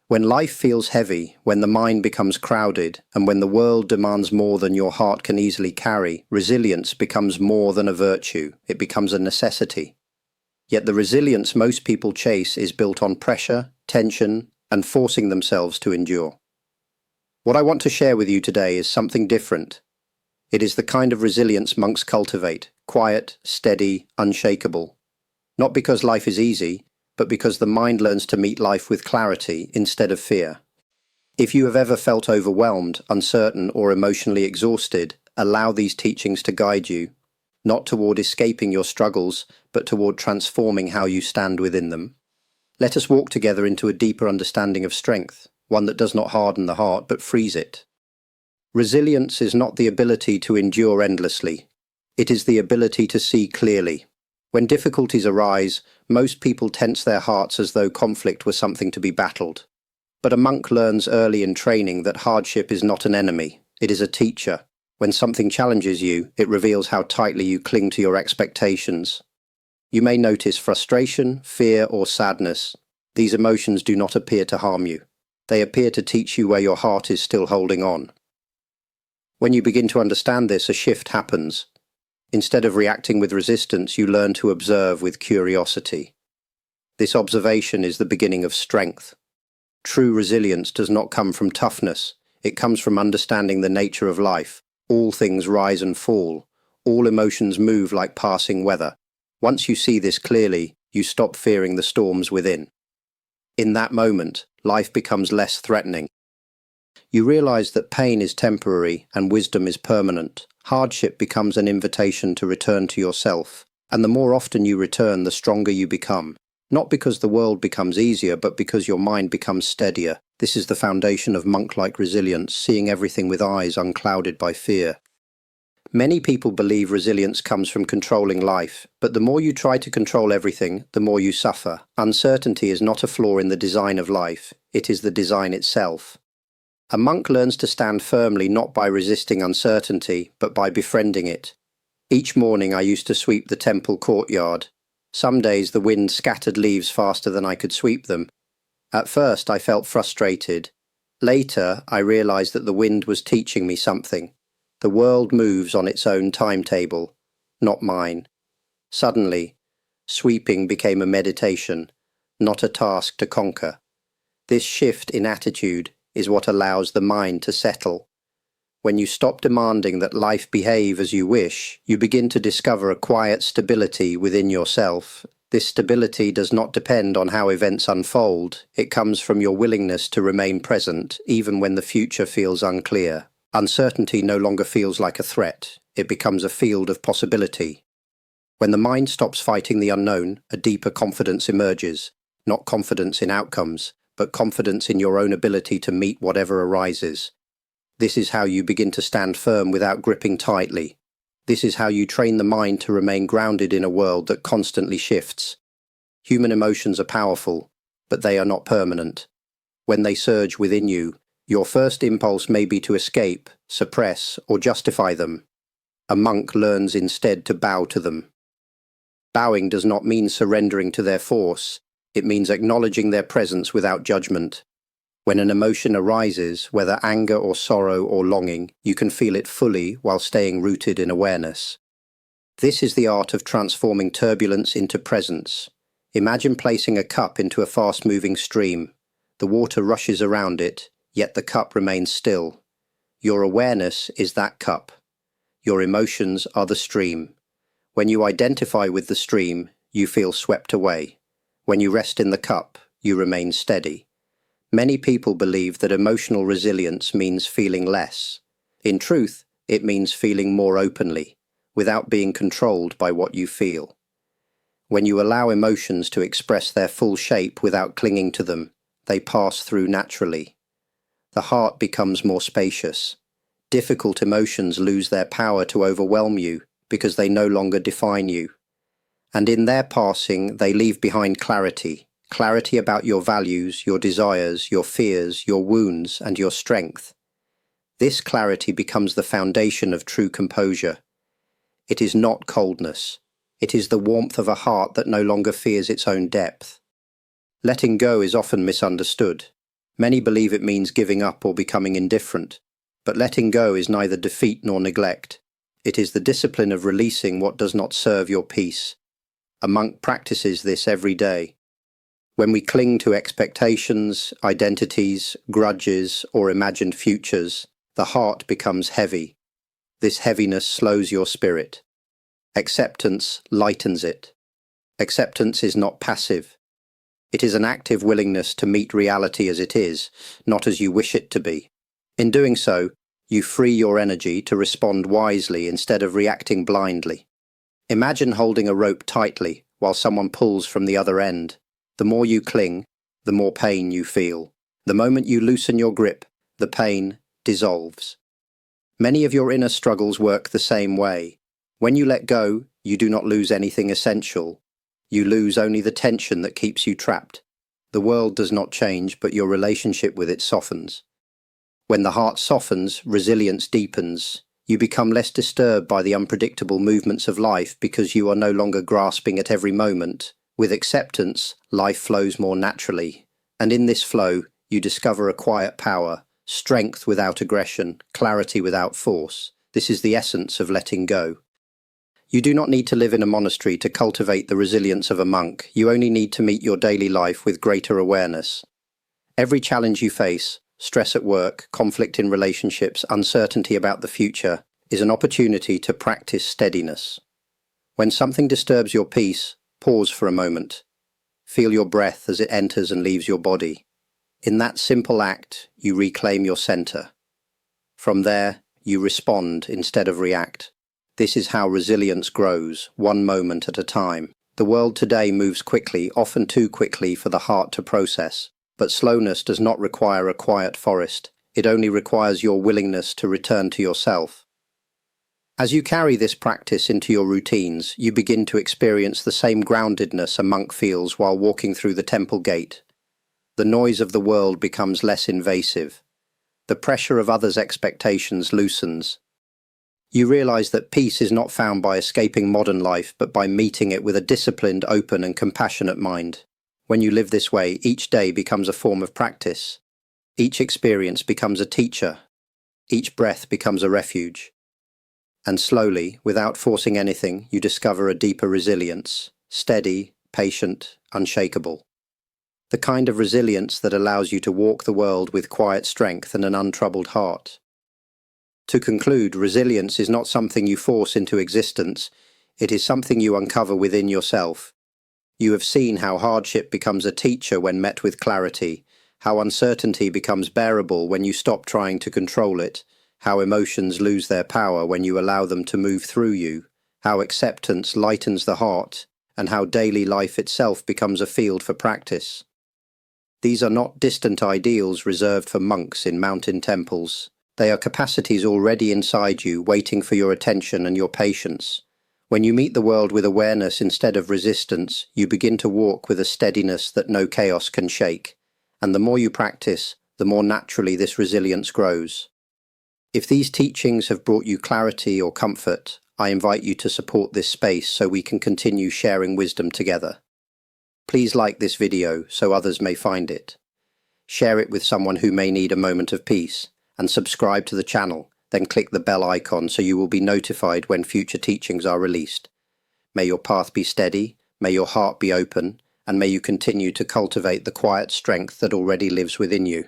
When life feels heavy, when the mind becomes crowded, and when the world demands more than your heart can easily carry, resilience becomes more than a virtue, it becomes a necessity. Yet the resilience most people chase is built on pressure, tension, and forcing themselves to endure. What I want to share with you today is something different. It is the kind of resilience monks cultivate, quiet, steady, unshakable. Not because life is easy, but because the mind learns to meet life with clarity instead of fear. If you have ever felt overwhelmed, uncertain, or emotionally exhausted, allow these teachings to guide you, not toward escaping your struggles, but toward transforming how you stand within them. Let us walk together into a deeper understanding of strength, one that does not harden the heart, but frees it. Resilience is not the ability to endure endlessly. It is the ability to see clearly. When difficulties arise, most people tense their hearts as though conflict were something to be battled. But a monk learns early in training that hardship is not an enemy, it is a teacher. When something challenges you, it reveals how tightly you cling to your expectations. You may notice frustration, fear, or sadness. These emotions do not appear to harm you. They appear to teach you where your heart is still holding on. When you begin to understand this, a shift happens. Instead of reacting with resistance, you learn to observe with curiosity. This observation is the beginning of strength. True resilience does not come from toughness. It comes from understanding the nature of life. All things rise and fall. All emotions move like passing weather. Once you see this clearly, you stop fearing the storms within. In that moment, life becomes less threatening. You realize that pain is temporary and wisdom is permanent. Hardship becomes an invitation to return to yourself, and the more often you return, the stronger you become. Not because the world becomes easier, but because your mind becomes steadier. This is the foundation of monk-like resilience, seeing everything with eyes unclouded by fear. Many people believe resilience comes from controlling life, but the more you try to control everything, the more you suffer. Uncertainty is not a flaw in the design of life, it is the design itself. A monk learns to stand firmly not by resisting uncertainty, but by befriending it. Each morning I used to sweep the temple courtyard. Some days the wind scattered leaves faster than I could sweep them. At first I felt frustrated. Later I realized that the wind was teaching me something. The world moves on its own timetable, not mine. Suddenly, sweeping became a meditation, not a task to conquer. This shift in attitude is what allows the mind to settle. When you stop demanding that life behave as you wish, you begin to discover a quiet stability within yourself. This stability does not depend on how events unfold. It comes from your willingness to remain present, even when the future feels unclear. Uncertainty no longer feels like a threat. It becomes a field of possibility. When the mind stops fighting the unknown, a deeper confidence emerges. Not confidence in outcomes, but confidence in your own ability to meet whatever arises. This is how you begin to stand firm without gripping tightly. This is how you train the mind to remain grounded in a world that constantly shifts. Human emotions are powerful, but they are not permanent. When they surge within you, your first impulse may be to escape, suppress, or justify them. A monk learns instead to bow to them. Bowing does not mean surrendering to their force. It means acknowledging their presence without judgment. When an emotion arises, whether anger or sorrow or longing, you can feel it fully while staying rooted in awareness. This is the art of transforming turbulence into presence. Imagine placing a cup into a fast-moving stream. The water rushes around it, yet the cup remains still. Your awareness is that cup. Your emotions are the stream. When you identify with the stream, you feel swept away. When you rest in the cup, you remain steady. Many people believe that emotional resilience means feeling less. In truth, it means feeling more openly, without being controlled by what you feel. When you allow emotions to express their full shape without clinging to them, they pass through naturally. The heart becomes more spacious. Difficult emotions lose their power to overwhelm you because they no longer define you. And in their passing, they leave behind clarity about your values, your desires, your fears, your wounds, and your strength. This clarity becomes the foundation of true composure. It is not coldness. It is the warmth of a heart that no longer fears its own depth. Letting go is often misunderstood. Many believe it means giving up or becoming indifferent, but letting go is neither defeat nor neglect. It is the discipline of releasing what does not serve your peace. A monk practices this every day. When we cling to expectations, identities, grudges, or imagined futures, the heart becomes heavy. This heaviness slows your spirit. Acceptance lightens it. Acceptance is not passive. It is an active willingness to meet reality as it is, not as you wish it to be. In doing so, you free your energy to respond wisely instead of reacting blindly. Imagine holding a rope tightly while someone pulls from the other end. The more you cling, the more pain you feel. The moment you loosen your grip, the pain dissolves. Many of your inner struggles work the same way. When you let go, you do not lose anything essential. You lose only the tension that keeps you trapped. The world does not change, but your relationship with it softens. When the heart softens, resilience deepens. You become less disturbed by the unpredictable movements of life because you are no longer grasping at every moment. With acceptance, life flows more naturally, and in this flow, you discover a quiet power, strength without aggression, clarity without force. This is the essence of letting go. You do not need to live in a monastery to cultivate the resilience of a monk. You only need to meet your daily life with greater awareness. Every challenge you face, stress at work, conflict in relationships, uncertainty about the future, is an opportunity to practice steadiness. When something disturbs your peace, pause for a moment. Feel your breath as it enters and leaves your body. In that simple act, you reclaim your center. From there, you respond instead of react. This is how resilience grows, one moment at a time. The world today moves quickly, often too quickly for the heart to process. But slowness does not require a quiet forest. It only requires your willingness to return to yourself. As you carry this practice into your routines, you begin to experience the same groundedness a monk feels while walking through the temple gate. The noise of the world becomes less invasive. The pressure of others' expectations loosens. You realize that peace is not found by escaping modern life, but by meeting it with a disciplined, open, and compassionate mind. When you live this way, each day becomes a form of practice. Each experience becomes a teacher. Each breath becomes a refuge. And slowly, without forcing anything, you discover a deeper resilience, steady, patient, unshakable. The kind of resilience that allows you to walk the world with quiet strength and an untroubled heart. To conclude, resilience is not something you force into existence, it is something you uncover within yourself. You have seen how hardship becomes a teacher when met with clarity, how uncertainty becomes bearable when you stop trying to control it, how emotions lose their power when you allow them to move through you, how acceptance lightens the heart, and how daily life itself becomes a field for practice. These are not distant ideals reserved for monks in mountain temples. They are capacities already inside you, waiting for your attention and your patience. When you meet the world with awareness instead of resistance, you begin to walk with a steadiness that no chaos can shake. And the more you practice, the more naturally this resilience grows. If these teachings have brought you clarity or comfort, I invite you to support this space so we can continue sharing wisdom together. Please like this video so others may find it. Share it with someone who may need a moment of peace, and subscribe to the channel, then click the bell icon so you will be notified when future teachings are released. May your path be steady, may your heart be open, and may you continue to cultivate the quiet strength that already lives within you.